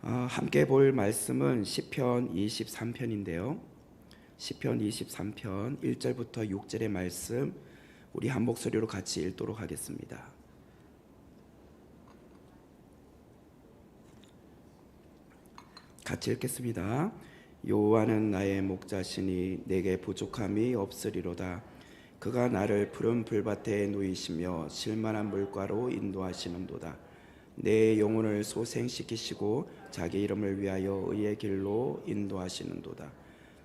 함께 볼 말씀은 시편 23편인데요. 시편 23편 1절부터 6절의 말씀 우리 한 목소리로 같이 읽도록 하겠습니다. 같이 읽겠습니다. 여호와는 나의 목자시니 내게 부족함이 없으리로다. 그가 나를 푸른 풀밭에 누이시며 실만한 물가로 인도하시는도다. 내 영혼을 소생시키시고 자기 이름을 위하여 의의 길로 인도하시는도다.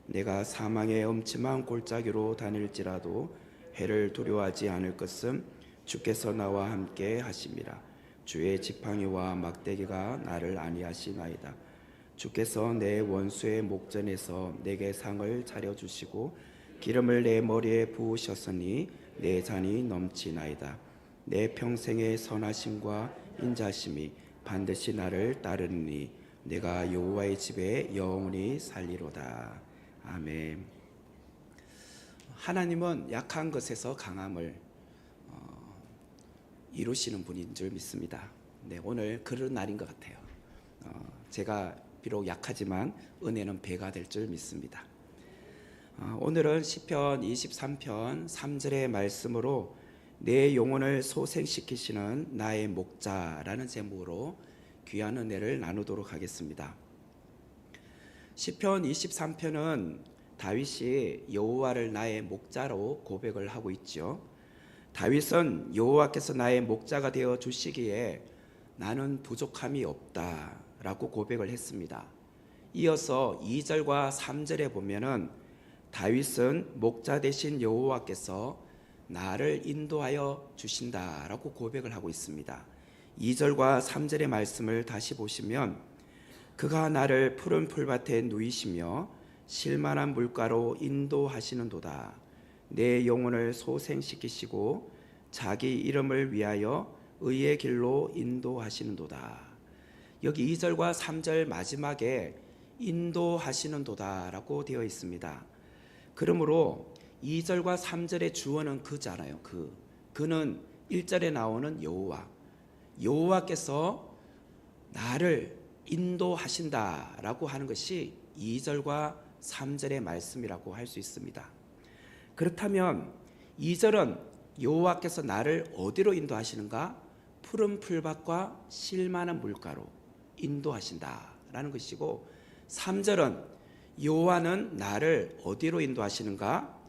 내가 사망의 엄침한 골짜기로 다닐지라도 해를 두려워하지 않을 것은 주께서 나와 함께 하심이라. 주의 지팡이와 막대기가 나를 안위하시나이다. 주께서 내 원수의 목전에서 내게 상을 차려주시고 기름을 내 머리에 부으셨으니 내 잔이 넘치나이다. 내 평생의 선하심과 인자심이 반드시 나를 따르니 내가 여호와의 집에 영원히 살리로다. 아멘. 하나님은 약한 것에서 강함을 이루시는 분인 줄 믿습니다. 네, 오늘 그런 날인 것 같아요. 제가 비록 약하지만 은혜는 배가 될 줄 믿습니다. 오늘은 시편 23편 3절의 말씀으로 내 영혼을 소생시키시는 나의 목자라는 제목으로 귀한 은혜를 나누도록 하겠습니다. 시편 23편은 다윗이 여호와를 나의 목자로 고백을 하고 있죠. 다윗은 여호와께서 나의 목자가 되어 주시기에 나는 부족함이 없다라고 고백을 했습니다. 이어서 2절과 3절에 보면은 다윗은 목자 되신 여호와께서 나를 인도하여 주신다라고 고백을 하고 있습니다. 2절과 3절의 말씀을 다시 보시면 그가 나를 푸른 풀밭에 누이시며 실만한 물가로 인도하시는도다. 내 영혼을 소생시키시고 자기 이름을 위하여 의의 길로 인도하시는도다. 여기 2절과 3절 마지막에 인도하시는도다라고 되어 있습니다. 그러므로 2절과 3절의 주어는 그잖아요. 그는 1절에 나오는 여호와께서 나를 인도하신다라고 하는 것이 2절과 3절의 말씀이라고 할 수 있습니다. 그렇다면 2절은 여호와께서 나를 어디로 인도하시는가? 푸른 풀밭과 실만한 물가로 인도하신다라는 것이고, 3절은 여호와는 나를 어디로 인도하시는가?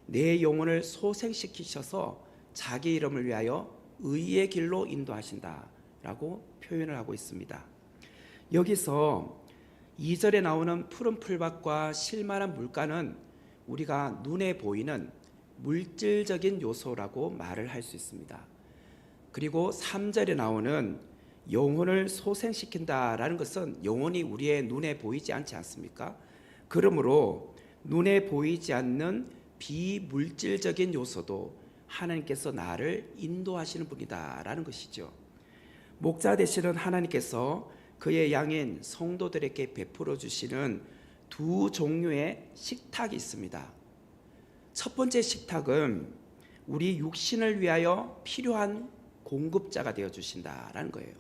내 영혼을 소생시키셔서 자기 이름을 위하여 의의 길로 인도하신다라고 표현을 하고 있습니다. 여기서 2절에 나오는 푸른 풀밭과 실만한 물가는 우리가 눈에 보이는 물질적인 요소라고 말을 할 수 있습니다. 그리고 3절에 나오는 영혼을 소생시킨다라는 것은 영혼이 우리의 눈에 보이지 않지 않습니까? 그러므로 눈에 보이지 않는 비물질적인 요소도 하나님께서 나를 인도하시는 분이다라는 것이죠. 목자 되시는 하나님께서 그의 양인 성도들에게 베풀어 주시는 두 종류의 식탁이 있습니다. 첫 번째 식탁은 우리 육신을 위하여 필요한 공급자가 되어 주신다라는 거예요.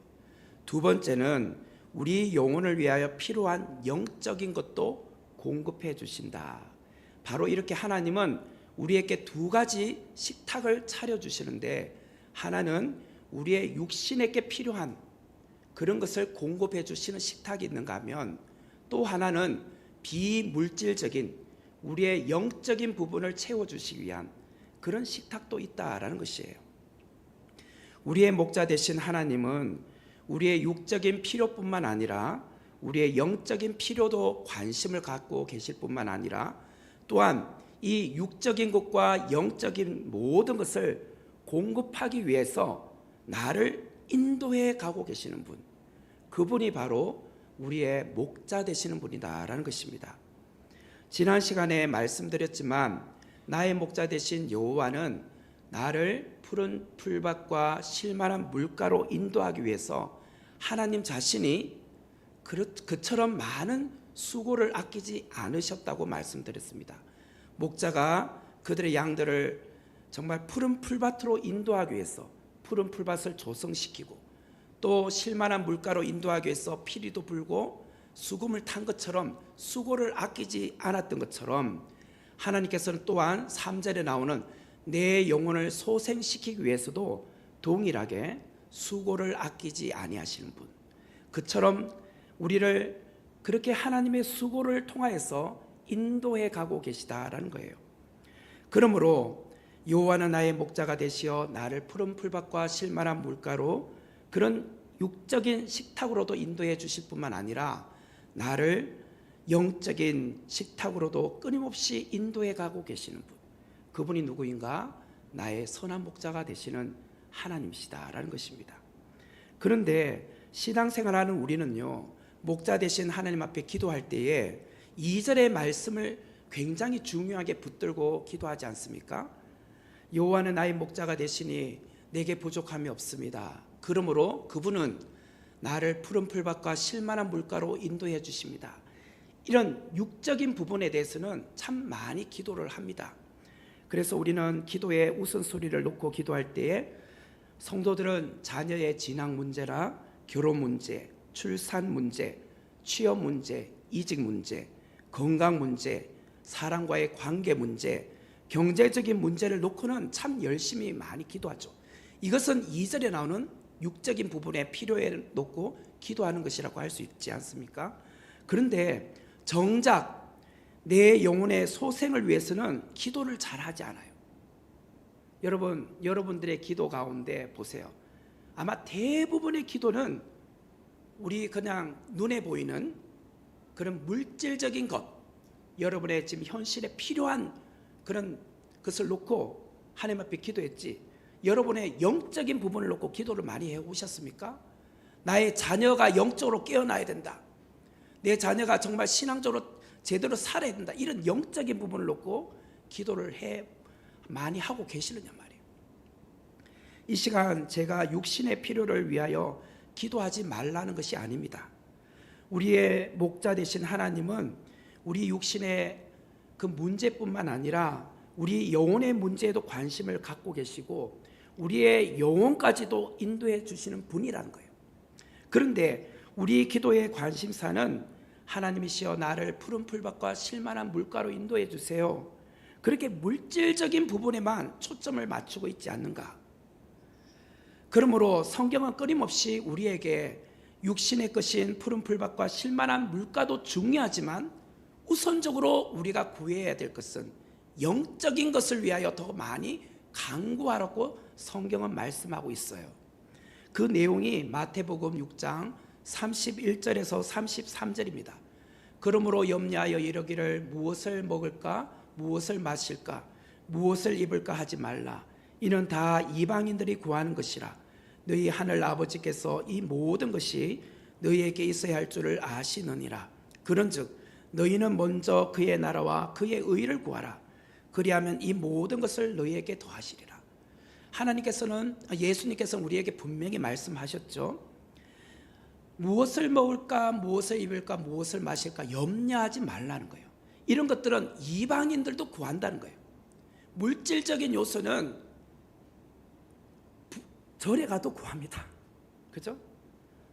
두 번째는 우리 영혼을 위하여 필요한 영적인 것도 공급해 주신다. 바로 이렇게 하나님은 우리에게 두 가지 식탁을 차려 주시는데, 하나는 우리의 육신에게 필요한 그런 것을 공급해 주시는 식탁이 있는가 하면, 또 하나는 비물질적인 우리의 영적인 부분을 채워주시기 위한 그런 식탁도 있다라는 것이에요. 우리의 목자 되신 하나님은 우리의 육적인 필요뿐만 아니라 우리의 영적인 필요도 관심을 갖고 계실 뿐만 아니라, 또한 이 육적인 것과 영적인 모든 것을 공급하기 위해서 나를 인도해 가고 계시는 분, 그분이 바로 우리의 목자 되시는 분이다라는 것입니다. 지난 시간에 말씀드렸지만 나의 목자 되신 여호와는 나를 푸른 풀밭과 실만한 물가로 인도하기 위해서 하나님 자신이 그처럼 많은 수고를 아끼지 않으셨다고 말씀드렸습니다. 목자가 그들의 양들을 정말 푸른 풀밭으로 인도하기 위해서 푸른 풀밭을 조성시키고, 또 실만한 물가로 인도하기 위해서 피리도 불고 수금을 탄 것처럼 수고를 아끼지 않았던 것처럼 하나님께서는 또한 3절에 나오는 내 영혼을 소생시키기 위해서도 동일하게 수고를 아끼지 아니하시는 분, 그처럼 우리를 그렇게 하나님의 수고를 통하여서 인도해 가고 계시다라는 거예요. 그러므로 여호와는 나의 목자가 되시어 나를 푸른 풀밭과 실만한 물가로 그런 육적인 식탁으로도 인도해 주실 뿐만 아니라 나를 영적인 식탁으로도 끊임없이 인도해 가고 계시는 분, 그분이 누구인가? 나의 선한 목자가 되시는 하나님이시다라는 것입니다. 그런데 신앙생활하는 우리는요, 목자 되신 하나님 앞에 기도할 때에 2절의 말씀을 굉장히 중요하게 붙들고 기도하지 않습니까? 여호와는 나의 목자가 되시니 내게 부족함이 없습니다. 그러므로 그분은 나를 푸른 풀밭과 실만한 물가로 인도해 주십니다. 이런 육적인 부분에 대해서는 참 많이 기도를 합니다. 그래서 우리는 기도에 우선소리를 놓고 기도할 때에 성도들은 자녀의 진학 문제라 결혼 문제, 출산 문제, 취업 문제, 이직 문제, 건강 문제, 사람과의 관계 문제, 경제적인 문제를 놓고는 참 열심히 많이 기도하죠. 이것은 2절에 나오는 육적인 부분의 필요에 놓고 기도하는 것이라고 할 수 있지 않습니까? 그런데 정작 내 영혼의 소생을 위해서는 기도를 잘하지 않아요. 여러분들의 기도 가운데 보세요. 아마 대부분의 기도는 우리 그냥 눈에 보이는 그런 물질적인 것, 여러분의 지금 현실에 필요한 그런 것을 놓고 하나님 앞에 기도했지, 여러분의 영적인 부분을 놓고 기도를 많이 해오셨습니까? 나의 자녀가 영적으로 깨어나야 된다, 내 자녀가 정말 신앙적으로 제대로 살아야 된다, 이런 영적인 부분을 놓고 기도를 많이 하고 계시느냐 말이에요. 이 시간 제가 육신의 필요를 위하여 기도하지 말라는 것이 아닙니다. 우리의 목자 되신 하나님은 우리 육신의 그 문제뿐만 아니라 우리 영혼의 문제에도 관심을 갖고 계시고 우리의 영혼까지도 인도해 주시는 분이라는 거예요. 그런데 우리 기도의 관심사는 하나님이시여 나를 푸른 풀밭과 실만한 물가로 인도해 주세요, 그렇게 물질적인 부분에만 초점을 맞추고 있지 않는가? 그러므로 성경은 끊임없이 우리에게 육신의 것인 푸른 풀밭과 실만한 물가도 중요하지만 우선적으로 우리가 구해야 될 것은 영적인 것을 위하여 더 많이 강구하라고 성경은 말씀하고 있어요. 그 내용이 마태복음 6장 31절에서 33절입니다. 그러므로 염려하여 이르기를 무엇을 먹을까, 무엇을 마실까, 무엇을 입을까 하지 말라. 이는 다 이방인들이 구하는 것이라. 너희 하늘 아버지께서 이 모든 것이 너희에게 있어야 할 줄을 아시느니라. 그런즉 너희는 먼저 그의 나라와 그의 의를 구하라. 그리하면 이 모든 것을 너희에게 더하시리라. 예수님께서는 우리에게 분명히 말씀하셨죠. 무엇을 먹을까, 무엇을 입을까, 무엇을 마실까 염려하지 말라는 거예요. 이런 것들은 이방인들도 구한다는 거예요. 물질적인 요소는 절에 가도 구합니다. 그죠?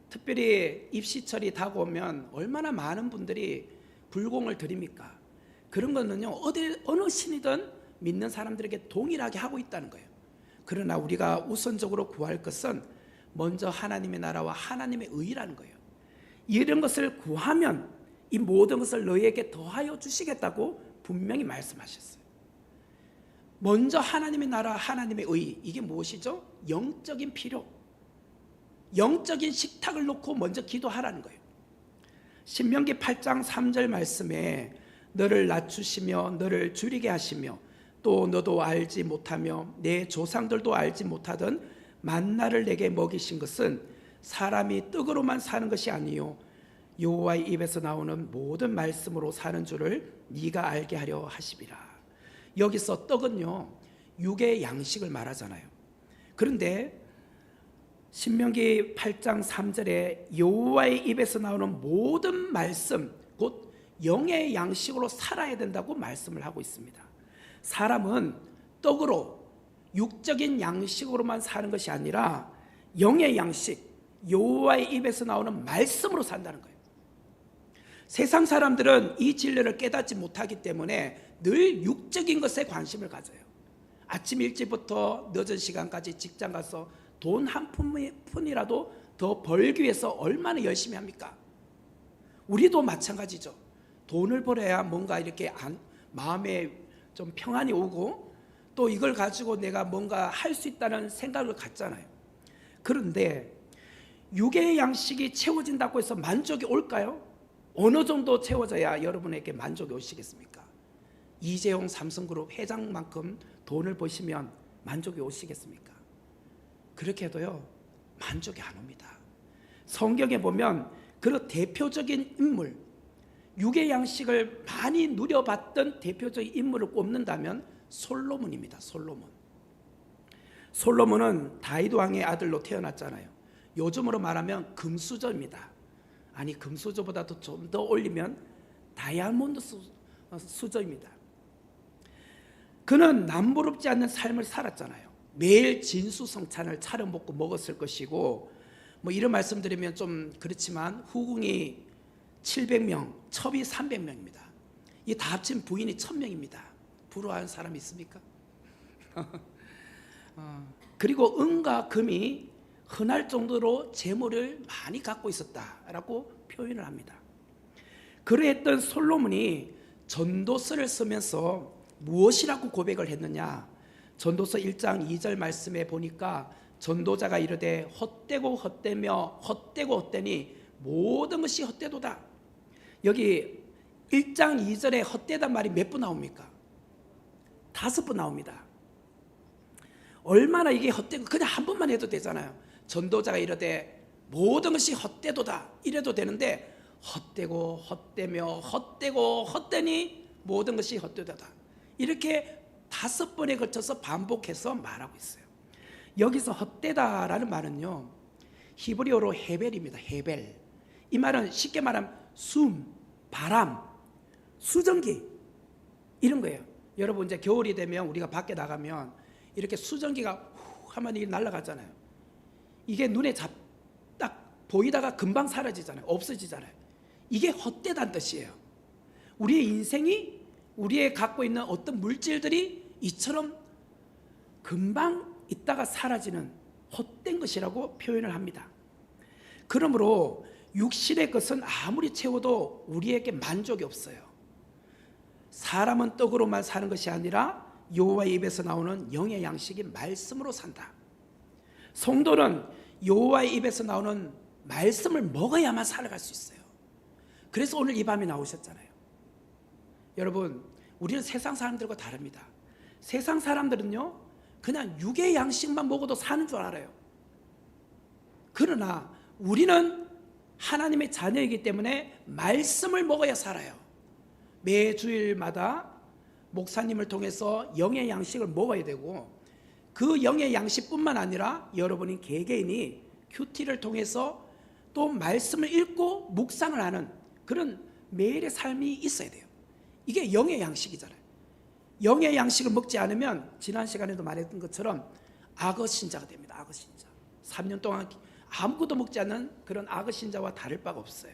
특별히 입시철이 다가오면 얼마나 많은 분들이 불공을 드립니까? 그런 거는요, 어느 신이든 믿는 사람들에게 동일하게 하고 있다는 거예요. 그러나 우리가 우선적으로 구할 것은 먼저 하나님의 나라와 하나님의 의라는 거예요. 이런 것을 구하면 이 모든 것을 너희에게 더하여 주시겠다고 분명히 말씀하셨어요. 먼저 하나님의 나라, 하나님의 의, 이게 무엇이죠? 영적인 필요, 영적인 식탁을 놓고 먼저 기도하라는 거예요. 신명기 8장 3절 말씀에 너를 낮추시며 너를 줄이게 하시며 또 너도 알지 못하며 내 조상들도 알지 못하던 만나를 내게 먹이신 것은 사람이 떡으로만 사는 것이 아니요 여호와의 입에서 나오는 모든 말씀으로 사는 줄을 네가 알게 하려 하심이라. 여기서 떡은요, 육의 양식을 말하잖아요. 그런데 신명기 8장 3절에 여호와의 입에서 나오는 모든 말씀, 곧 영의 양식으로 살아야 된다고 말씀을 하고 있습니다. 사람은 떡으로 육적인 양식으로만 사는 것이 아니라 영의 양식, 여호와의 입에서 나오는 말씀으로 산다는 거예요. 세상 사람들은 이 진리를 깨닫지 못하기 때문에 늘 육적인 것에 관심을 가져요. 아침 일찍부터 늦은 시간까지 직장 가서 돈 한 푼이라도 더 벌기 위해서 얼마나 열심히 합니까? 우리도 마찬가지죠. 돈을 벌어야 뭔가 이렇게 마음에 좀 평안이 오고 또 이걸 가지고 내가 뭔가 할 수 있다는 생각을 갖잖아요. 그런데 육의 양식이 채워진다고 해서 만족이 올까요? 어느 정도 채워져야 여러분에게 만족이 오시겠습니까? 이재용 삼성그룹 회장만큼 돈을 버시면 만족이 오시겠습니까? 그렇게 해도요, 만족이 안 옵니다. 성경에 보면 그 대표적인 인물, 육의 양식을 많이 누려봤던 대표적인 인물을 꼽는다면 솔로몬입니다. 솔로몬은 다윗 왕의 아들로 태어났잖아요. 요즘으로 말하면 금수저입니다. 아니, 금수저보다도 좀 더 올리면 다이아몬드 수저입니다. 그는 남부럽지 않는 삶을 살았잖아요. 매일 진수성찬을 차려 먹고 먹었을 것이고, 뭐 이런 말씀드리면 좀 그렇지만 후궁이 700명, 첩이 300명입니다. 이 다 합친 부인이 1000명입니다. 부러워하는 사람 있습니까? 그리고 은과 금이 흔할 정도로 재물을 많이 갖고 있었다라고 표현을 합니다. 그러했던 솔로몬이 전도서를 쓰면서 무엇이라고 고백을 했느냐? 전도서 1장 2절 말씀에 보니까 전도자가 이르되 헛되고 헛되며 헛되고 헛되니 모든 것이 헛되도다. 여기 1장 2절에 헛되단 말이 몇 번 나옵니까? 5번 나옵니다. 얼마나 이게 헛되고, 그냥 한 번만 해도 되잖아요. 전도자가 이르되 모든 것이 헛되도다 이래도 되는데 헛되고 헛되며 헛되고 헛되니 모든 것이 헛되도다, 이렇게 5번에 걸쳐서 반복해서 말하고 있어요. 여기서 헛되다라는 말은요, 히브리어로 헤벨입니다. 헤벨. 이 말은 쉽게 말하면 숨, 바람, 수증기 이런 거예요. 여러분 이제 겨울이 되면 우리가 밖에 나가면 이렇게 수증기가 후 하면 이게 날아가잖아요. 이게 눈에 딱 보이다가 금방 사라지잖아요. 없어지잖아요. 이게 헛되다는 뜻이에요. 우리의 인생이, 우리의 갖고 있는 어떤 물질들이 이처럼 금방 있다가 사라지는 헛된 것이라고 표현을 합니다. 그러므로 육신의 것은 아무리 채워도 우리에게 만족이 없어요. 사람은 떡으로만 사는 것이 아니라 여호와의 입에서 나오는 영의 양식이 말씀으로 산다. 성도는 여호와의 입에서 나오는 말씀을 먹어야만 살아갈 수 있어요. 그래서 오늘 이 밤에 나오셨잖아요. 여러분, 우리는 세상 사람들과 다릅니다. 세상 사람들은요, 그냥 육의 양식만 먹어도 사는 줄 알아요. 그러나 우리는 하나님의 자녀이기 때문에 말씀을 먹어야 살아요. 매 주일마다 목사님을 통해서 영의 양식을 먹어야 되고, 그 영의 양식뿐만 아니라 여러분이 개개인이 큐티를 통해서 또 말씀을 읽고 묵상을 하는 그런 매일의 삶이 있어야 돼요. 이게 영의 양식이잖아요. 영의 양식을 먹지 않으면 지난 시간에도 말했던 것처럼 악어 신자가 됩니다. 악어 신자. 3년 동안 아무것도 먹지 않는 그런 악어 신자와 다를 바가 없어요.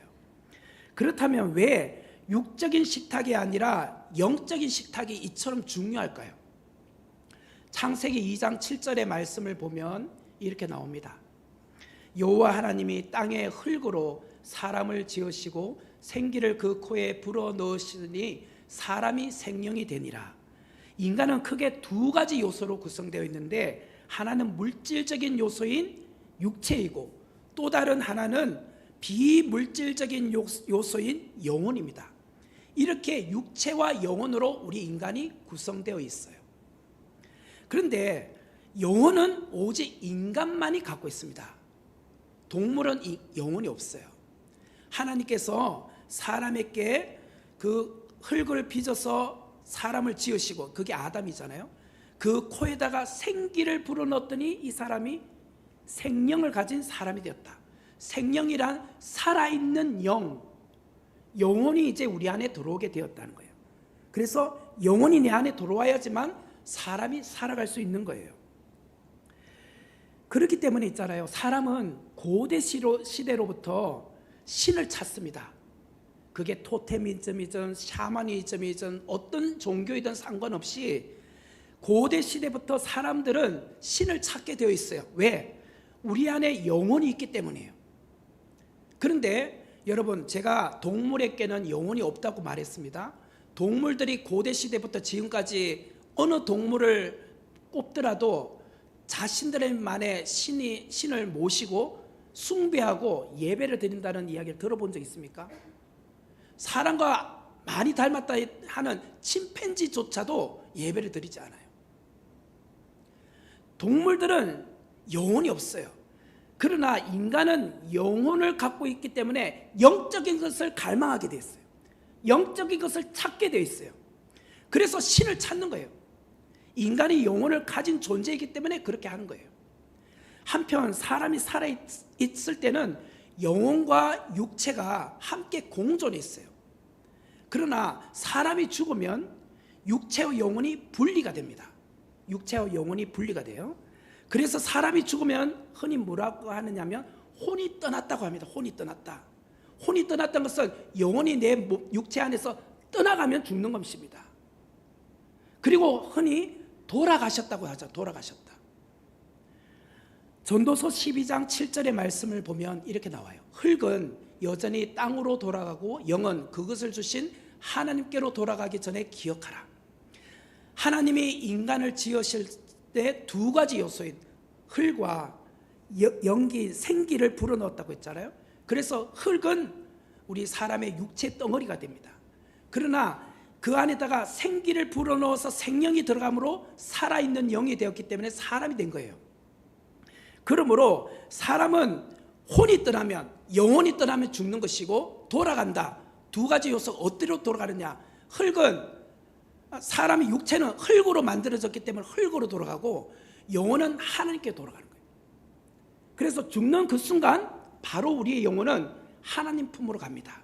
그렇다면 왜 육적인 식탁이 아니라 영적인 식탁이 이처럼 중요할까요? 창세기 2장 7절의 말씀을 보면 이렇게 나옵니다. 여호와 하나님이 땅의 흙으로 사람을 지으시고 생기를 그 코에 불어넣으시니 사람이 생명이 되니라. 인간은 크게 2가지 요소로 구성되어 있는데, 하나는 물질적인 요소인 육체이고 또 다른 하나는 비물질적인 요소인 영혼입니다. 이렇게 육체와 영혼으로 우리 인간이 구성되어 있어요. 그런데 영혼은 오직 인간만이 갖고 있습니다. 동물은 영혼이 없어요. 하나님께서 사람에게 그 흙을 빚어서 사람을 지으시고, 그게 아담이잖아요. 그 코에다가 생기를 불어넣었더니 이 사람이 생명을 가진 사람이 되었다. 생명이란 살아있는 영혼이 이제 우리 안에 들어오게 되었다는 거예요. 그래서 영혼이 내 안에 들어와야지만 사람이 살아갈 수 있는 거예요. 그렇기 때문에 있잖아요. 사람은 고대 시대로부터 신을 찾습니다. 그게 토테미즘이든 샤머니즘이든 어떤 종교이든 상관없이 고대 시대부터 사람들은 신을 찾게 되어 있어요. 왜? 우리 안에 영혼이 있기 때문이에요. 그런데 여러분, 제가 동물에게는 영혼이 없다고 말했습니다. 동물들이 고대 시대부터 지금까지 어느 동물을 꼽더라도 자신들만의 신을 모시고 숭배하고 예배를 드린다는 이야기를 들어본 적 있습니까? 사람과 많이 닮았다 하는 침팬지조차도 예배를 드리지 않아요. 동물들은 영혼이 없어요. 그러나 인간은 영혼을 갖고 있기 때문에 영적인 것을 갈망하게 돼 있어요. 영적인 것을 찾게 돼 있어요. 그래서 신을 찾는 거예요. 인간이 영혼을 가진 존재이기 때문에 그렇게 하는 거예요. 한편 사람이 살아있을 때는 영혼과 육체가 함께 공존해 있어요. 그러나 사람이 죽으면 육체와 영혼이 분리가 됩니다. 육체와 영혼이 분리가 돼요. 그래서 사람이 죽으면 흔히 뭐라고 하느냐면 혼이 떠났다고 합니다. 혼이 떠났다. 혼이 떠났다는 것은 영혼이 내 육체 안에서 떠나가면 죽는 것입니다. 그리고 흔히 돌아가셨다고 하죠. 돌아가셨다. 전도서 12장 7절의 말씀을 보면 이렇게 나와요. 흙은 여전히 땅으로 돌아가고 영은 그것을 주신 하나님께로 돌아가기 전에 기억하라. 하나님이 인간을 지으실 때 두 가지 요소인 흙과 연기, 생기를 불어넣었다고 했잖아요. 그래서 흙은 우리 사람의 육체 덩어리가 됩니다. 그러나 그 안에다가 생기를 불어넣어서 생명이 들어감으로 살아있는 영이 되었기 때문에 사람이 된 거예요. 그러므로 사람은 혼이 떠나면, 영혼이 떠나면 죽는 것이고 돌아간다. 두 가지 요소가 어디로 돌아가느냐? 흙은 사람의 육체는 흙으로 만들어졌기 때문에 흙으로 돌아가고 영혼은 하나님께 돌아가는 거예요. 그래서 죽는 그 순간 바로 우리의 영혼은 하나님 품으로 갑니다.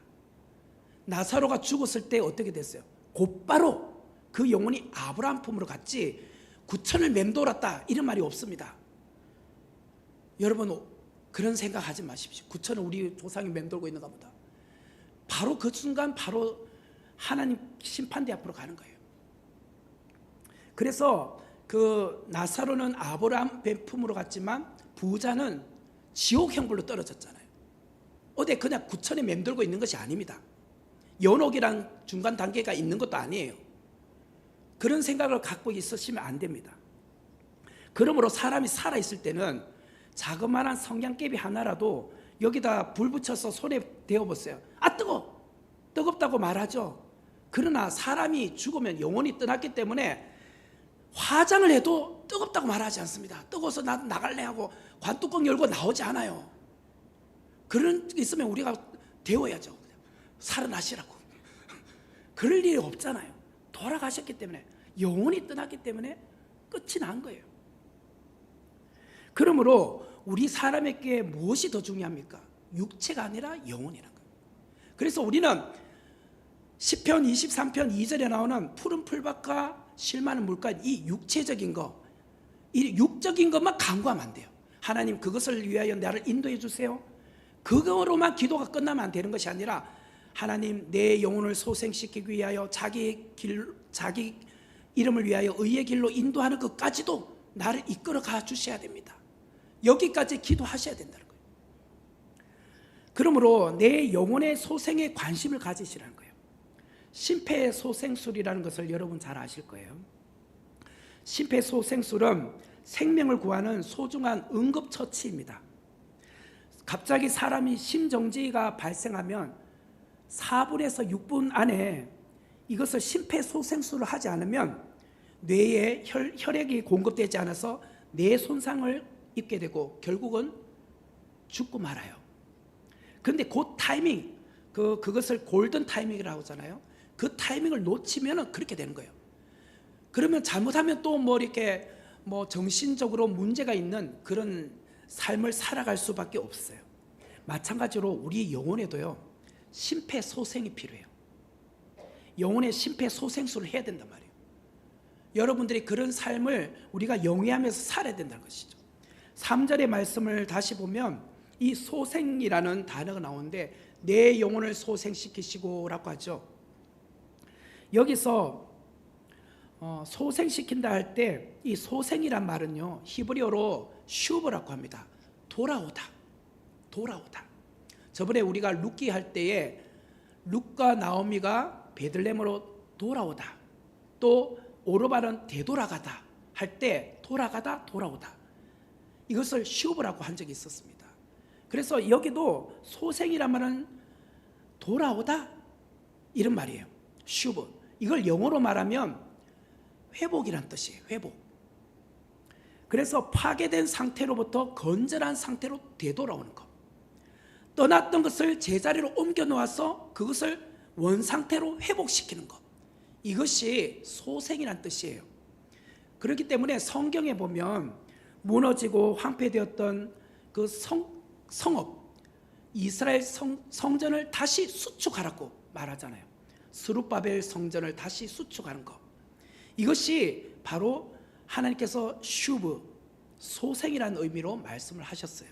나사로가 죽었을 때 어떻게 됐어요? 곧바로 그 영혼이 아브라함 품으로 갔지 9천을 맴돌았다 이런 말이 없습니다. 여러분 그런 생각하지 마십시오. 9천을 우리 조상이 맴돌고 있는가 보다. 바로 그 순간 바로 하나님 심판대 앞으로 가는 거예요. 그래서 그 나사로는 아브라함 품으로 갔지만 부자는 지옥 형벌로 떨어졌잖아요. 어디 그냥 9천에 맴돌고 있는 것이 아닙니다. 연옥이란 중간 단계가 있는 것도 아니에요. 그런 생각을 갖고 있으시면 안 됩니다. 그러므로 사람이 살아있을 때는 자그마한 성냥개비 하나라도 여기다 불 붙여서 손에 대어보세요. 아 뜨겁다고 말하죠. 그러나 사람이 죽으면 영혼이 떠났기 때문에 화장을 해도 뜨겁다고 말하지 않습니다. 뜨거워서 나 나갈래 하고 관뚜껑 열고 나오지 않아요. 그런 게 있으면 우리가 데워야죠. 살아나시라고. 그럴 일이 없잖아요. 돌아가셨기 때문에, 영혼이 떠났기 때문에 끝이 난 거예요. 그러므로 우리 사람에게 무엇이 더 중요합니까? 육체가 아니라 영혼이라는 거예요. 그래서 우리는 시편 23편 2절에 나오는 푸른 풀밭과 실만한 물가, 이 육체적인 거, 이 육적인 것만 간구하면 안 돼요. 하나님 그것을 위하여 나를 인도해 주세요. 그거로만 기도가 끝나면 안 되는 것이 아니라 하나님 내 영혼을 소생시키기 위하여 자기 이름을 위하여 의의 길로 인도하는 것까지도 나를 이끌어 가 주셔야 됩니다. 여기까지 기도하셔야 된다는 거예요. 그러므로 내 영혼의 소생에 관심을 가지시라는 거예요. 심폐소생술이라는 것을 여러분 잘 아실 거예요. 심폐소생술은 생명을 구하는 소중한 응급처치입니다. 갑자기 사람이 심정지가 발생하면 4분에서 6분 안에 이것을 심폐소생술을 하지 않으면 뇌에 혈액이 공급되지 않아서 뇌 손상을 입게 되고 결국은 죽고 말아요. 그런데 그 타이밍, 그것을 골든 타이밍이라고 하잖아요. 그 타이밍을 놓치면 그렇게 되는 거예요. 그러면 잘못하면 또 이렇게 정신적으로 문제가 있는 그런 삶을 살아갈 수밖에 없어요. 마찬가지로 우리 영혼에도요, 심폐소생이 필요해요. 영혼의 심폐소생술을 해야 된단 말이에요. 여러분들이 그런 삶을 우리가 영위하면서 살아야 된다는 것이죠. 3절의 말씀을 다시 보면 이 소생이라는 단어가 나오는데 내 영혼을 소생시키시고라고 하죠. 여기서 소생시킨다 할 때 이 소생이란 말은요 히브리어로 슈브라고 합니다. 돌아오다, 돌아오다. 저번에 우리가 룻기 할 때에 룻과 나오미가 베들레헴으로 돌아오다, 또 오르바는 되돌아가다 할 때 돌아가다, 돌아오다, 이것을 슈브라고 한 적이 있었습니다. 그래서 여기도 소생이란 말은 돌아오다 이런 말이에요. 슈브. 이걸 영어로 말하면 회복이란 뜻이에요. 회복. 그래서 파괴된 상태로부터 건전한 상태로 되돌아오는 것. 떠났던 것을 제자리로 옮겨 놓아서 그것을 원상태로 회복시키는 것. 이것이 소생이란 뜻이에요. 그렇기 때문에 성경에 보면 무너지고 황폐되었던 그 성읍 이스라엘 성전을 다시 수축하라고 말하잖아요. 스룹바벨 성전을 다시 수축하는 것. 이것이 바로 하나님께서 슈브, 소생이라는 의미로 말씀을 하셨어요.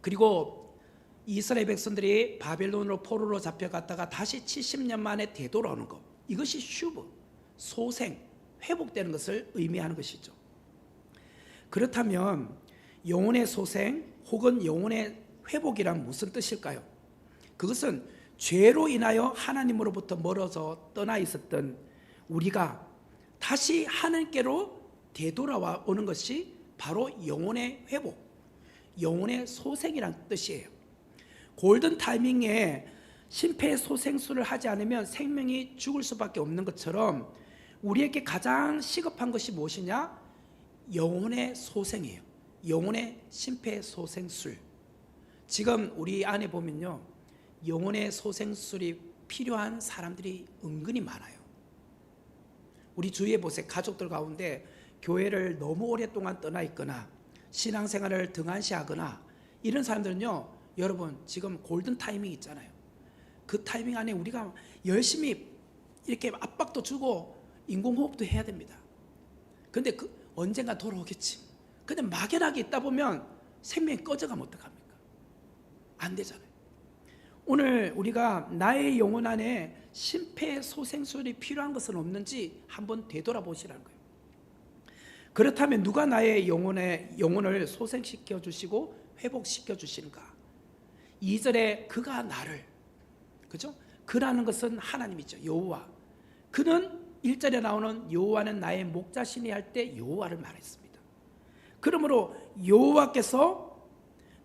그리고 이스라엘 백성들이 바벨론으로 포로로 잡혀갔다가 다시 70년 만에 되돌아오는 것, 이것이 슈브, 소생, 회복되는 것을 의미하는 것이죠. 그렇다면 영혼의 소생 혹은 영혼의 회복이란 무슨 뜻일까요? 그것은 죄로 인하여 하나님으로부터 멀어져 떠나 있었던 우리가 다시 하나님께로 되돌아와 오는 것이 바로 영혼의 회복, 영혼의 소생이란 뜻이에요. 골든 타이밍에 심폐소생술을 하지 않으면 생명이 죽을 수밖에 없는 것처럼 우리에게 가장 시급한 것이 무엇이냐? 영혼의 소생이에요. 영혼의 심폐소생술. 지금 우리 안에 보면요, 영혼의 소생술이 필요한 사람들이 은근히 많아요. 우리 주위에 보세요. 가족들 가운데 교회를 너무 오랫동안 떠나 있거나 신앙생활을 등한시하거나 이런 사람들은요, 여러분 지금 골든 타이밍 있잖아요. 그 타이밍 안에 우리가 열심히 이렇게 압박도 주고 인공호흡도 해야 됩니다. 근데 언젠가 돌아오겠지. 근데 막연하게 있다 보면 생명이 꺼져가면 어떡합니까? 안 되잖아요. 오늘 우리가 나의 영혼 안에 심폐소생술이 필요한 것은 없는지 한번 되돌아보시라는 거예요. 그렇다면 누가 나의 영혼을 소생시켜 주시고 회복시켜 주시는가? 2절에 그가 나를, 그죠? 그라는 것은 하나님이죠. 여호와. 그는 1절에 나오는 여호와는 나의 목자시니 할 때 여호와를 말했습니다. 그러므로 여호와께서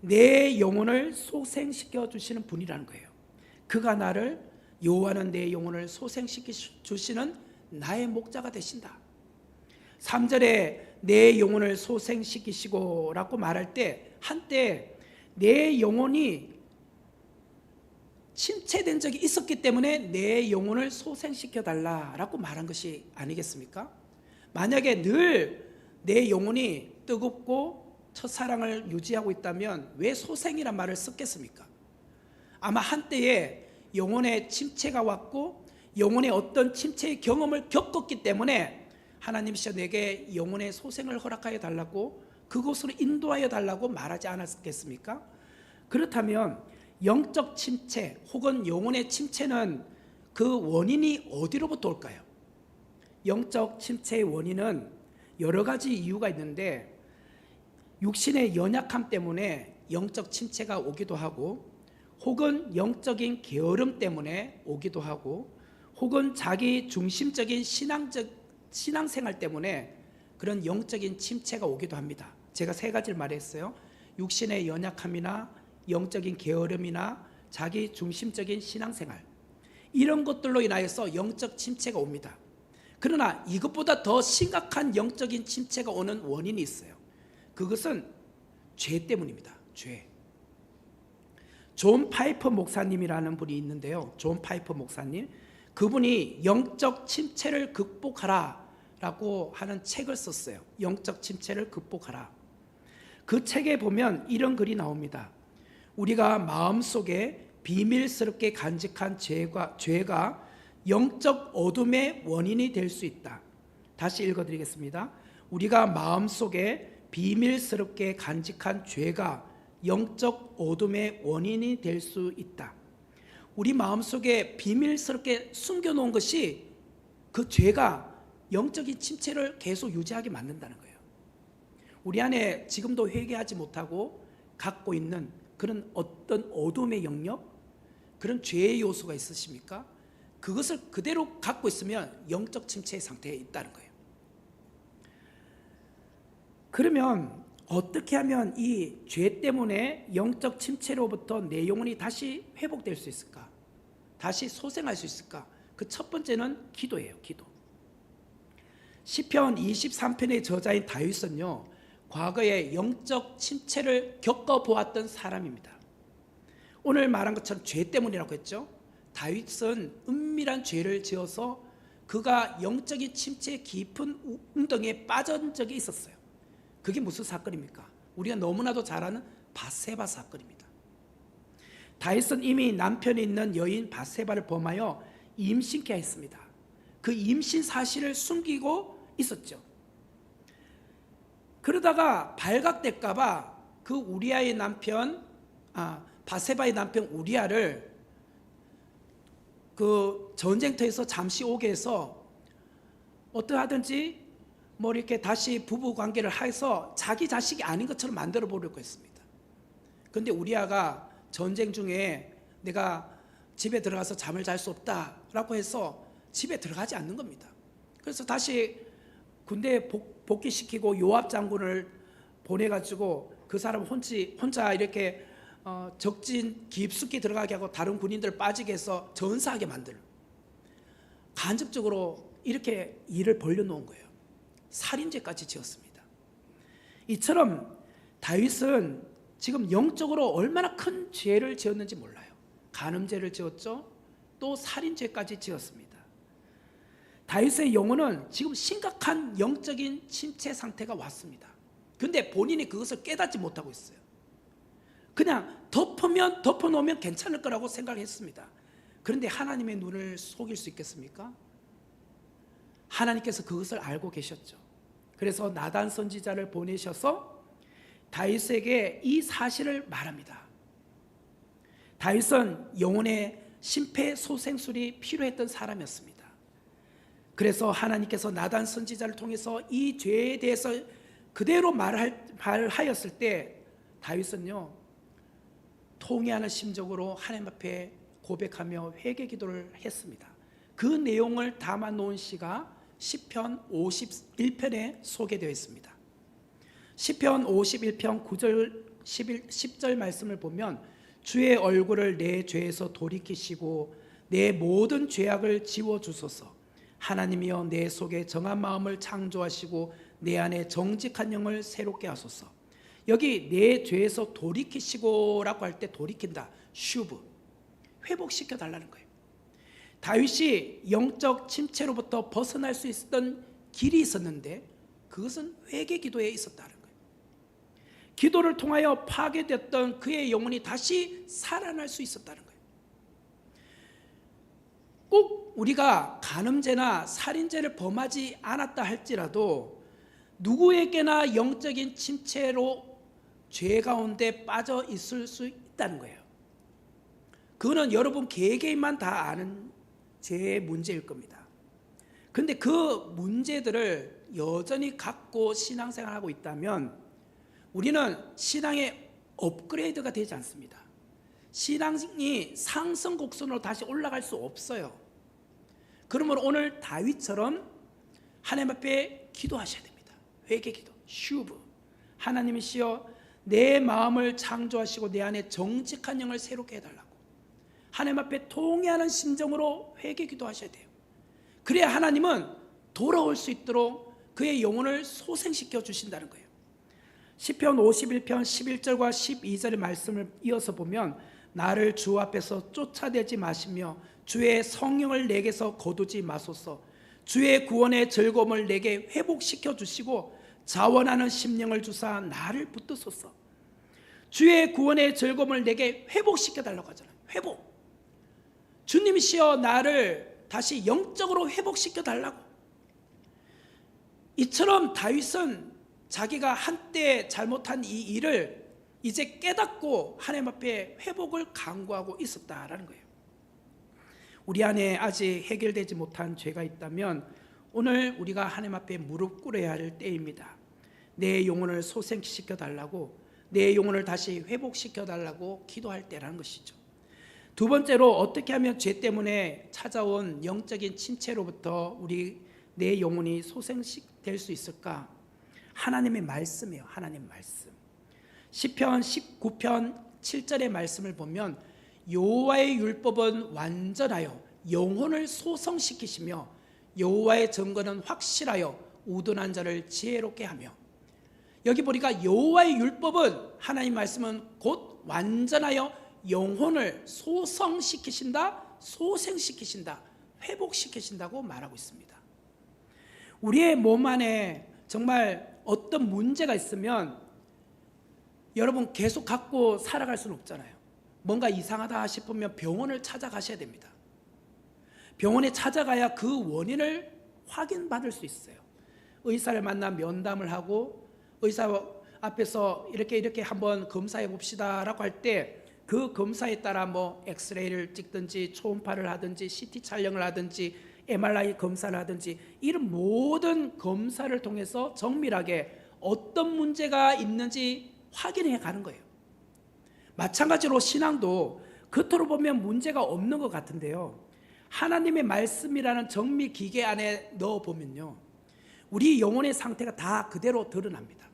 내 영혼을 소생시켜 주시는 분이라는 거예요. 그가 나를, 여호와는 내 영혼을 소생시켜 주시는 나의 목자가 되신다. 3절에 내 영혼을 소생시키시고 라고 말할 때 한때 내 영혼이 침체된 적이 있었기 때문에 내 영혼을 소생시켜 달라라고 말한 것이 아니겠습니까? 만약에 늘 내 영혼이 뜨겁고 첫사랑을 유지하고 있다면 왜 소생이란 말을 썼겠습니까? 아마 한때에 영혼의 침체가 왔고 영혼의 어떤 침체의 경험을 겪었기 때문에 하나님이시여 내게 영혼의 소생을 허락하여 달라고 그곳으로 인도하여 달라고 말하지 않았겠습니까? 그렇다면 영적 침체 혹은 영혼의 침체는 그 원인이 어디로부터 올까요? 영적 침체의 원인은 여러 가지 이유가 있는데 육신의 연약함 때문에 영적 침체가 오기도 하고 혹은 영적인 게으름 때문에 오기도 하고 혹은 자기 중심적인 신앙생활 때문에 그런 영적인 침체가 오기도 합니다. 제가 세 가지를 말했어요. 육신의 연약함이나 영적인 게으름이나 자기 중심적인 신앙생활, 이런 것들로 인하여서 영적 침체가 옵니다. 그러나 이것보다 더 심각한 영적인 침체가 오는 원인이 있어요. 그것은 죄 때문입니다. 죄. 존 파이퍼 목사님이라는 분이 있는데요. 존 파이퍼 목사님, 그분이 영적 침체를 극복하라 라고 하는 책을 썼어요. 영적 침체를 극복하라. 그 책에 보면 이런 글이 나옵니다. 우리가 마음속에 비밀스럽게 간직한 죄가 영적 어둠의 원인이 될 수 있다. 다시 읽어드리겠습니다. 우리가 마음속에 비밀스럽게 간직한 죄가 영적 어둠의 원인이 될 수 있다. 우리 마음속에 비밀스럽게 숨겨놓은 것이 그 죄가 영적인 침체를 계속 유지하게 만든다는 거예요. 우리 안에 지금도 회개하지 못하고 갖고 있는 그런 어떤 어둠의 영역, 그런 죄의 요소가 있으십니까? 그것을 그대로 갖고 있으면 영적 침체의 상태에 있다는 거예요. 그러면 어떻게 하면 이 죄 때문에 영적 침체로부터 내 영혼이 다시 회복될 수 있을까? 다시 소생할 수 있을까? 그 첫 번째는 기도예요. 기도. 시편 23편의 저자인 다윗은요, 과거에 영적 침체를 겪어보았던 사람입니다. 오늘 말한 것처럼 죄 때문이라고 했죠. 다윗은 은밀한 죄를 지어서 그가 영적인 침체의 깊은 웅덩이에 빠진 적이 있었어요. 그게 무슨 사건입니까? 우리가 너무나도 잘 아는 밧세바 사건입니다. 다윗은 이미 남편이 있는 여인 밧세바를 범하여 임신케 했습니다. 그 임신 사실을 숨기고 있었죠. 그러다가 발각될까 봐 그 우리아의 남편, 밧세바의 남편 우리아를 그 전쟁터에서 잠시 오게 해서 어떠하든지 뭐 이렇게 다시 부부 관계를 해서 자기 자식이 아닌 것처럼 만들어 보려고 했습니다. 그런데 우리아가 전쟁 중에 내가 집에 들어가서 잠을 잘 수 없다라고 해서 집에 들어가지 않는 겁니다. 그래서 다시 군대에 복귀시키고 요압 장군을 보내가지고 그 사람 혼자 이렇게 적진 깊숙이 들어가게 하고 다른 군인들 빠지게 해서 전사하게 만들어 간접적으로 이렇게 일을 벌려놓은 거예요. 살인죄까지 지었습니다. 이처럼 다윗은 지금 영적으로 얼마나 큰 죄를 지었는지 몰라요. 간음죄를 지었죠. 또 살인죄까지 지었습니다. 다윗의 영혼은 지금 심각한 영적인 침체 상태가 왔습니다. 그런데 본인이 그것을 깨닫지 못하고 있어요. 그냥 덮어놓으면 괜찮을 거라고 생각했습니다. 그런데 하나님의 눈을 속일 수 있겠습니까? 하나님께서 그것을 알고 계셨죠. 그래서 나단 선지자를 보내셔서 다윗에게 이 사실을 말합니다. 다윗은 영혼의 심폐소생술이 필요했던 사람이었습니다. 그래서 하나님께서 나단 선지자를 통해서 이 죄에 대해서 그대로 말하였을 때 다윗은요, 통회하는 심정으로 하나님 앞에 고백하며 회개 기도를 했습니다. 그 내용을 담아 놓은 시가 시편 51편에 소개되어 있습니다. 시편 51편 9절 10절 말씀을 보면 주의 얼굴을 내 죄에서 돌이키시고 내 모든 죄악을 지워주소서. 하나님이여 내 속에 정한 마음을 창조하시고 내 안에 정직한 영을 새롭게 하소서. 여기 내 죄에서 돌이키시고라고 할 때 돌이킨다, 슈브, 회복시켜 달라는 거예요. 다윗이 영적 침체로부터 벗어날 수 있었던 길이 있었는데 그것은 회개 기도에 있었다는 거예요. 기도를 통하여 파괴됐던 그의 영혼이 다시 살아날 수 있었다는 거예요. 꼭 우리가 간음죄나 살인죄를 범하지 않았다 할지라도 누구에게나 영적인 침체로 죄 가운데 빠져 있을 수 있다는 거예요. 그거는 여러분 개개인만 다 아는 죄의 문제일 겁니다. 그런데 그 문제들을 여전히 갖고 신앙생활하고 있다면 우리는 신앙의 업그레이드가 되지 않습니다. 신앙이 상승 곡선으로 다시 올라갈 수 없어요. 그러므로 오늘 다윗처럼 하나님 앞에 기도하셔야 됩니다. 회개 기도, 슈브. 하나님이시여 내 마음을 창조하시고 내 안에 정직한 영을 새롭게 해달라고 하나님 앞에 통회하는 심정으로 회개 기도하셔야 돼요. 그래야 하나님은 돌아올 수 있도록 그의 영혼을 소생시켜 주신다는 거예요. 시편 51편 11절과 12절의 말씀을 이어서 보면 나를 주 앞에서 쫓아내지 마시며 주의 성령을 내게서 거두지 마소서. 주의 구원의 즐거움을 내게 회복시켜 주시고 자원하는 심령을 주사 나를 붙드소서. 주의 구원의 즐거움을 내게 회복시켜 달라고 하잖아요. 회복. 주님이시여 나를 다시 영적으로 회복시켜 달라고. 이처럼 다윗은 자기가 한때 잘못한 이 일을 이제 깨닫고 하나님 앞에 회복을 간구하고 있었다라는 거예요. 우리 안에 아직 해결되지 못한 죄가 있다면 오늘 우리가 하나님 앞에 무릎 꿇어야 할 때입니다. 내 영혼을 소생시켜 달라고, 내 영혼을 다시 회복시켜 달라고 기도할 때라는 것이죠. 두 번째로 어떻게 하면 죄 때문에 찾아온 영적인 침체로부터 내 영혼이 소생될 수 있을까? 하나님의 말씀이에요. 하나님 말씀. 시편 19편 7절의 말씀을 보면 여호와의 율법은 완전하여 영혼을 소성시키시며 여호와의 증거는 확실하여 우둔한 자를 지혜롭게 하며. 여기 보니까 여호와의 율법은, 하나님 말씀은 곧 완전하여 영혼을 소성시키신다, 소생시키신다, 회복시키신다고 말하고 있습니다. 우리의 몸 안에 정말 어떤 문제가 있으면 여러분 계속 갖고 살아갈 수는 없잖아요. 뭔가 이상하다 싶으면 병원을 찾아가셔야 됩니다. 병원에 찾아가야 그 원인을 확인받을 수 있어요. 의사를 만나 면담을 하고 의사 앞에서 이렇게 한번 검사해 봅시다라고 할 때 그 검사에 따라 뭐 엑스레이를 찍든지 초음파를 하든지 CT 촬영을 하든지 MRI 검사를 하든지 이런 모든 검사를 통해서 정밀하게 어떤 문제가 있는지 확인해 가는 거예요. 마찬가지로 신앙도 겉으로 보면 문제가 없는 것 같은데요, 하나님의 말씀이라는 정밀 기계 안에 넣어보면요, 우리 영혼의 상태가 다 그대로 드러납니다.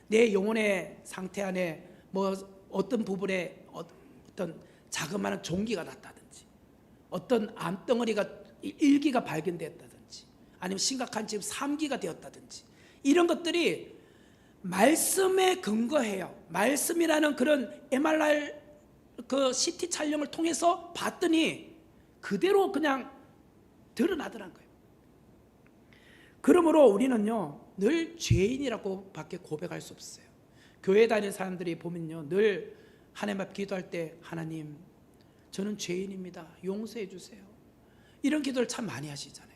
내 영혼의 상태 안에 뭐 어떤 부분에 어떤 자그마한 종기가 났다든지, 어떤 암덩어리가 일기가 발견됐다든지, 아니면 심각한 지금 3기가 되었다든지, 이런 것들이 말씀에 근거해요. 말씀이라는 그런 MRI 그 CT 촬영을 통해서 봤더니 그대로 그냥 드러나더란 거예요. 그러므로 우리는요 늘 죄인이라고 밖에 고백할 수 없어요. 교회 다니는 사람들이 보면요 늘 하나님 앞 기도할 때, 하나님 저는 죄인입니다, 용서해 주세요, 이런 기도를 참 많이 하시잖아요.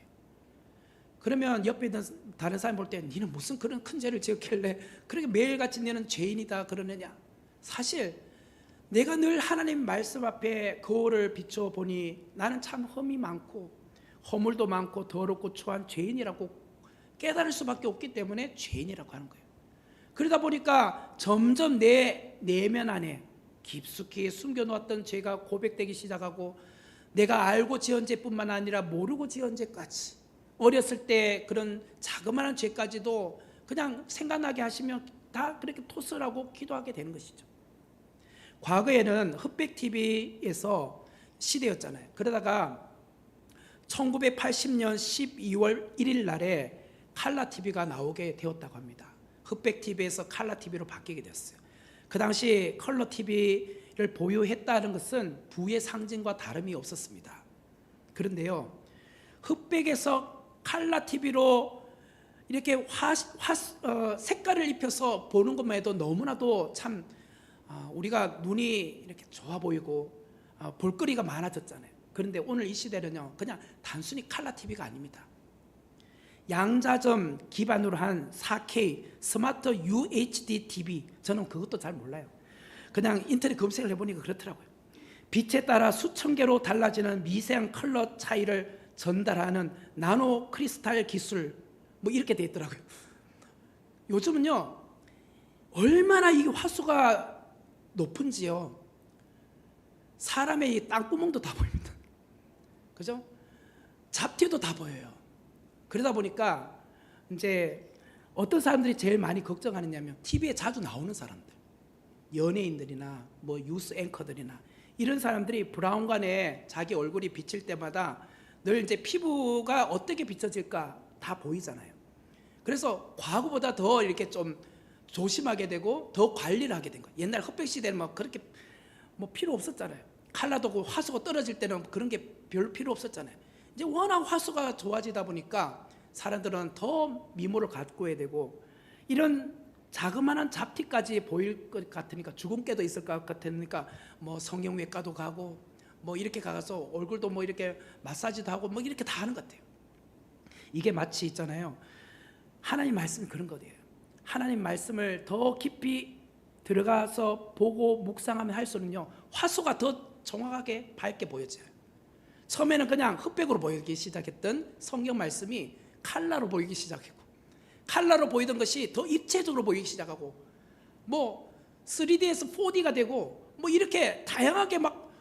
그러면 옆에 있는 다른 사람 볼 때 니는 무슨 그런 큰 죄를 지었길래 그렇게 매일같이 너는 죄인이다 그러느냐. 사실 내가 늘 하나님 말씀 앞에 거울을 비춰보니 나는 참 흠이 많고 허물도 많고 더럽고 초한 죄인이라고 깨달을 수밖에 없기 때문에 죄인이라고 하는 거예요. 그러다 보니까 점점 내 내면 안에 깊숙이 숨겨놓았던 죄가 고백되기 시작하고, 내가 알고 지은 죄뿐만 아니라 모르고 지은 죄까지, 어렸을 때 그런 자그마한 죄까지도 그냥 생각나게 하시면 다 그렇게 토스를 하고 기도하게 되는 것이죠. 과거에는 흑백 TV에서 시대였잖아요. 그러다가 1980년 12월 1일 날에 칼라 TV가 나오게 되었다고 합니다. 흑백 TV에서 칼라 TV로 바뀌게 됐어요. 그 당시 컬러 TV를 보유했다는 것은 부의 상징과 다름이 없었습니다. 그런데요, 흑백에서 칼라 TV로 이렇게 색깔을 입혀서 보는 것만 해도 너무나도 참 우리가 눈이 이렇게 좋아 보이고 볼거리가 많아졌잖아요. 그런데 오늘 이 시대는요 그냥 단순히 칼라 TV가 아닙니다. 양자점 기반으로 한 4K 스마트 UHD TV, 저는 그것도 잘 몰라요. 그냥 인터넷 검색을 해보니까 그렇더라고요. 빛에 따라 수천 개로 달라지는 미세한 컬러 차이를 전달하는 나노 크리스탈 기술, 뭐 이렇게 돼 있더라고요. 요즘은요 얼마나 이 화수가 높은지요, 사람의 이 땅구멍도 다 보입니다. 그죠? 잡티도 다 보여요. 그러다 보니까 이제 어떤 사람들이 제일 많이 걱정하느냐면 TV에 자주 나오는 사람들, 연예인들이나 뭐 뉴스 앵커들이나 이런 사람들이 브라운관에 자기 얼굴이 비칠 때마다 늘 이제 피부가 어떻게 비춰질까 다 보이잖아요. 그래서 과거보다 더 이렇게 좀 조심하게 되고 더 관리를 하게 된 거예요. 옛날 흑백 시대는 막 그렇게 뭐 필요 없었잖아요. 칼라도 그 화수가 떨어질 때는 그런 게 별로 필요 없었잖아요. 이제 워낙 화수가 좋아지다 보니까 사람들은 더 미모를 가꾸어야 되고, 이런 자그마한 잡티까지 보일 것 같으니까, 주근깨도 있을 것 같으니까 뭐 성형외과도 가고 뭐 이렇게 가서 얼굴도 뭐 이렇게 마사지도 하고 뭐 이렇게 다 하는 것 같아요. 이게 마치 있잖아요. 하나님 말씀이 그런 거예요. 하나님 말씀을 더 깊이 들어가서 보고 묵상하면 할수록요, 화소가 더 정확하게 밝게 보여져요. 처음에는 그냥 흑백으로 보이기 시작했던 성경 말씀이 칼라로 보이기 시작했고, 칼라로 보이던 것이 더 입체적으로 보이기 시작하고, 뭐 3D에서 4D가 되고, 뭐 이렇게 다양하게 막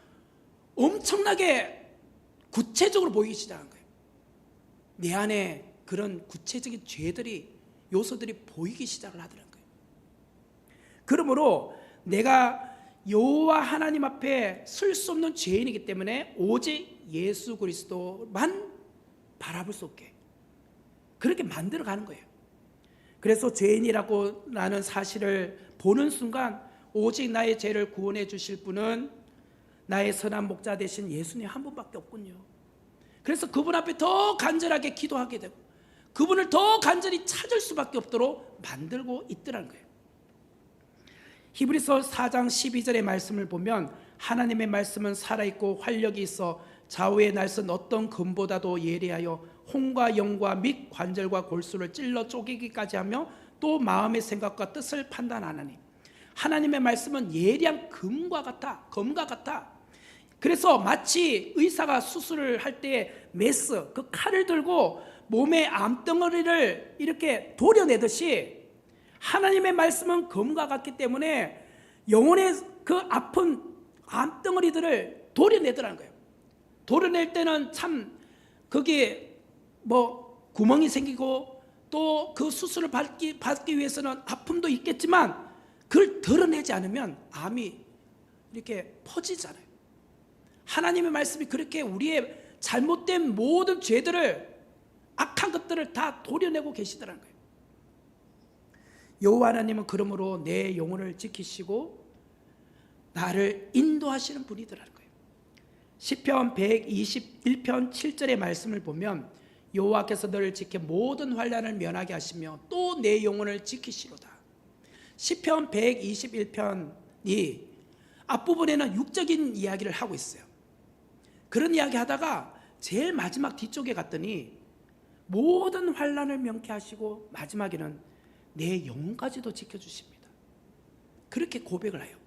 엄청나게 구체적으로 보이기 시작한 거예요. 내 안에 그런 구체적인 죄들이, 요소들이 보이기 시작을 하더라는 거예요. 그러므로 내가 여호와 하나님 앞에 설 수 없는 죄인이기 때문에 오직 예수 그리스도만 바라볼 수 없게 그렇게 만들어가는 거예요. 그래서 죄인이라고 나는 사실을 보는 순간 오직 나의 죄를 구원해 주실 분은 나의 선한 목자 되신 예수님 한 분밖에 없군요. 그래서 그분 앞에 더 간절하게 기도하게 되고 그분을 더 간절히 찾을 수밖에 없도록 만들고 있더라는 거예요. 히브리서 4장 12절의 말씀을 보면 하나님의 말씀은 살아있고 활력이 있어 좌우의 날선 어떤 금보다도 예리하여 혼과 영과 및 관절과 골수를 찔러 쪼개기까지 하며 또 마음의 생각과 뜻을 판단하나니 하나님의 말씀은 예리한 금과 같아. 그래서 마치 의사가 수술을 할 때 메스, 그 칼을 들고 몸의 암덩어리를 이렇게 도려내듯이 하나님의 말씀은 검과 같기 때문에 영혼의 그 아픈 암덩어리들을 도려내더라는 거예요. 도려낼 때는 참 거기에 뭐 구멍이 생기고 또 그 수술을 받기 위해서는 아픔도 있겠지만 그걸 드러내지 않으면 암이 이렇게 퍼지잖아요. 하나님의 말씀이 그렇게 우리의 잘못된 모든 죄들을, 악한 것들을 다 도려내고 계시더라는 거예요. 여호와 하나님은 그러므로 내 영혼을 지키시고 나를 인도하시는 분이더라는 거예요. 시편 121편 7절의 말씀을 보면 여호와께서 너를 지켜 모든 환난을 면하게 하시며 또 내 영혼을 지키시로다. 시편 121편이 앞부분에는 육적인 이야기를 하고 있어요. 그런 이야기 하다가 제일 마지막 뒤쪽에 갔더니 모든 환난을 명쾌하시고 마지막에는 내 영혼까지도 지켜주십니다. 그렇게 고백을 해요.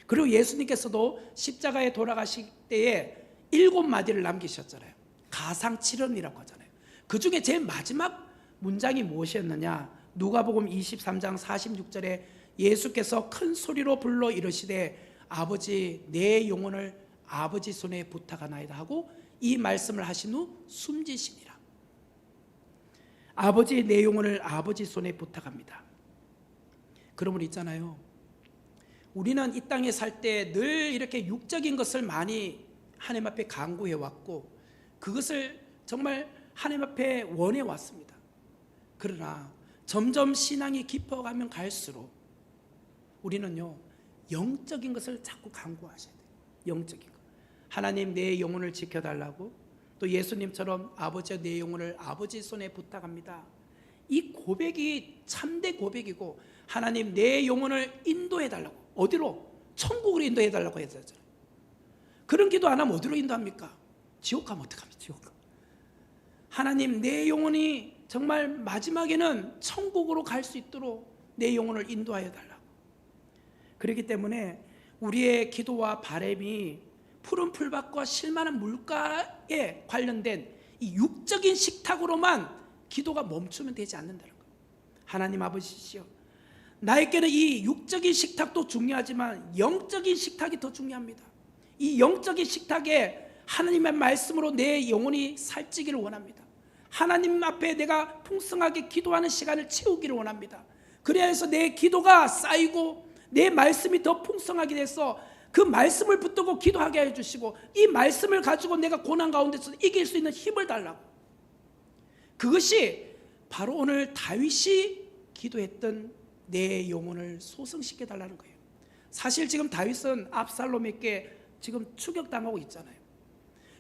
그리고 예수님께서도 십자가에 돌아가실 때에 7마디를 남기셨잖아요. 가상칠언이라고 하잖아요. 그 중에 제일 마지막 문장이 무엇이었느냐? 누가복음 23장 46절에 예수께서 큰 소리로 불러 이르시되 아버지 내 영혼을 아버지 손에 부탁하나이다 하고 이 말씀을 하신 후 숨지시니라. 아버지 내 영혼을 아버지 손에 부탁합니다. 그러므로 있잖아요, 우리는 이 땅에 살 때 늘 이렇게 육적인 것을 많이 하나님 앞에 간구해 왔고 그것을 정말 하나님 앞에 원해 왔습니다. 그러나 점점 신앙이 깊어가면 갈수록 우리는요 영적인 것을 자꾸 간구하셔야 돼요. 영적인 것. 하나님 내 영혼을 지켜달라고, 또 예수님처럼 아버지 내 영혼을 아버지 손에 부탁합니다. 이 고백이 참된 고백이고 하나님 내 영혼을 인도해달라고, 어디로? 천국으로 인도해달라고 해야 되잖아요. 그런 기도 안 하면 어디로 인도합니까? 지옥 가면 어떡합니까? 지옥 가면. 하나님 내 영혼이 정말 마지막에는 천국으로 갈 수 있도록 내 영혼을 인도하여 달라고. 그렇기 때문에 우리의 기도와 바람이 푸른 풀밭과 실만한 물가에 관련된 이 육적인 식탁으로만 기도가 멈추면 되지 않는다는 거예요. 하나님 아버지시여, 나에게는 이 육적인 식탁도 중요하지만 영적인 식탁이 더 중요합니다. 이 영적인 식탁에 하나님의 말씀으로 내 영혼이 살찌기를 원합니다. 하나님 앞에 내가 풍성하게 기도하는 시간을 채우기를 원합니다. 그래야 해서 내 기도가 쌓이고 내 말씀이 더 풍성하게 돼서 그 말씀을 붙들고 기도하게 해주시고 이 말씀을 가지고 내가 고난 가운데서 이길 수 있는 힘을 달라고. 그것이 바로 오늘 다윗이 기도했던 내 영혼을 소성시켜 달라는 거예요. 사실 지금 다윗은 압살롬에게 지금 추격당하고 있잖아요.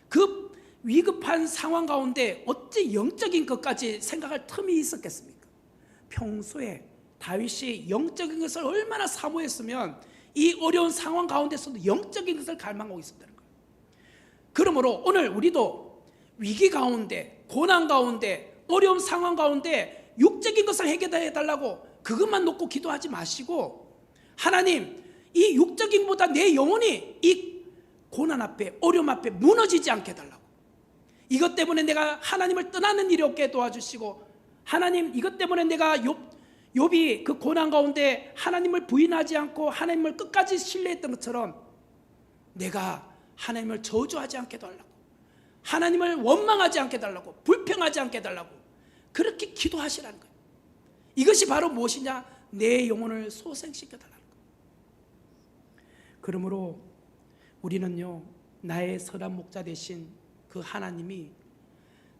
그 위급한 상황 가운데 어찌 영적인 것까지 생각할 틈이 있었겠습니까? 평소에 다윗이 영적인 것을 얼마나 사모했으면 이 어려운 상황 가운데서도 영적인 것을 갈망하고 있었다는 거예요. 그러므로 오늘 우리도 위기 가운데, 고난 가운데, 어려운 상황 가운데 육적인 것을 해결해 달라고 그것만 놓고 기도하지 마시고, 하나님, 이 육적인 것보다 내 영혼이 이 고난 앞에, 어려움 앞에 무너지지 않게 해달라고. 이것 때문에 내가 하나님을 떠나는 일이 없게 도와주시고, 하나님, 이것 때문에 내가 욥이 그 고난 가운데 하나님을 부인하지 않고 하나님을 끝까지 신뢰했던 것처럼 내가 하나님을 저주하지 않게 해달라고, 하나님을 원망하지 않게 해달라고, 불평하지 않게 해달라고 그렇게 기도하시라는 거예요. 이것이 바로 무엇이냐? 내 영혼을 소생시켜달라는 거예요. 그러므로 우리는요, 나의 선한 목자 되신 그 하나님이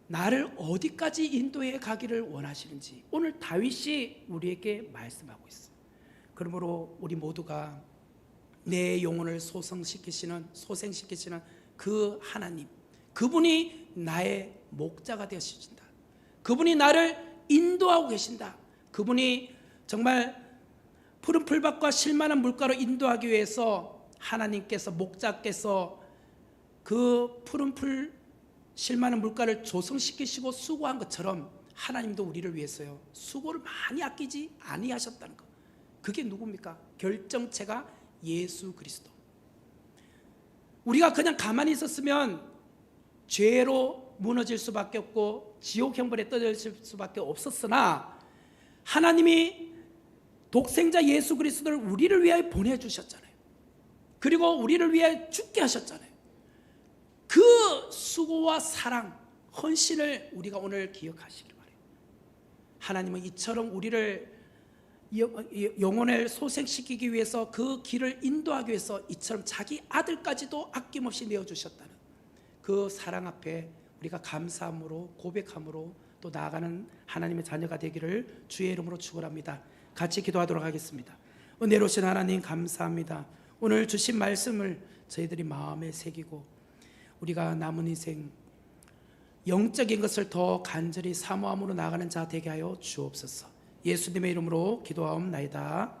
나를 어디까지 인도해 가기를 원하시는지 오늘 다윗이 우리에게 말씀하고 있어요. 그러므로 우리 모두가 내 영혼을 소생시키시는 그 하나님, 그분이 나의 목자가 되어주신다. 그분이 나를 인도하고 계신다. 그분이 정말 푸른 풀밭과 실만한 물가로 인도하기 위해서 하나님께서, 목자께서 그 푸른 풀 실만한 물가를 조성시키시고 수고한 것처럼 하나님도 우리를 위해서요 수고를 많이 아끼지 아니하셨다는 것. 그게 누굽니까? 결정체가 예수 그리스도. 우리가 그냥 가만히 있었으면 죄로 무너질 수밖에 없고 지옥 형벌에 떨어질 수밖에 없었으나, 하나님이 독생자 예수 그리스도를 우리를 위하여 보내주셨잖아요. 그리고 우리를 위하여 죽게 하셨잖아요. 그 수고와 사랑, 헌신을 우리가 오늘 기억하시길 바라요. 하나님은 이처럼 우리를 영혼을 소생시키기 위해서, 그 길을 인도하기 위해서 이처럼 자기 아들까지도 아낌없이 내어주셨다는 그 사랑 앞에 우리가 감사함으로, 고백함으로 또 나아가는 하나님의 자녀가 되기를 주의 이름으로 축원합니다. 같이 기도하도록 하겠습니다. 은혜로우신 하나님, 감사합니다. 오늘 주신 말씀을 저희들이 마음에 새기고 우리가 남은 인생 영적인 것을 더 간절히 사모함으로 나가는 자 되게 하여 주옵소서. 예수님의 이름으로 기도하옵나이다.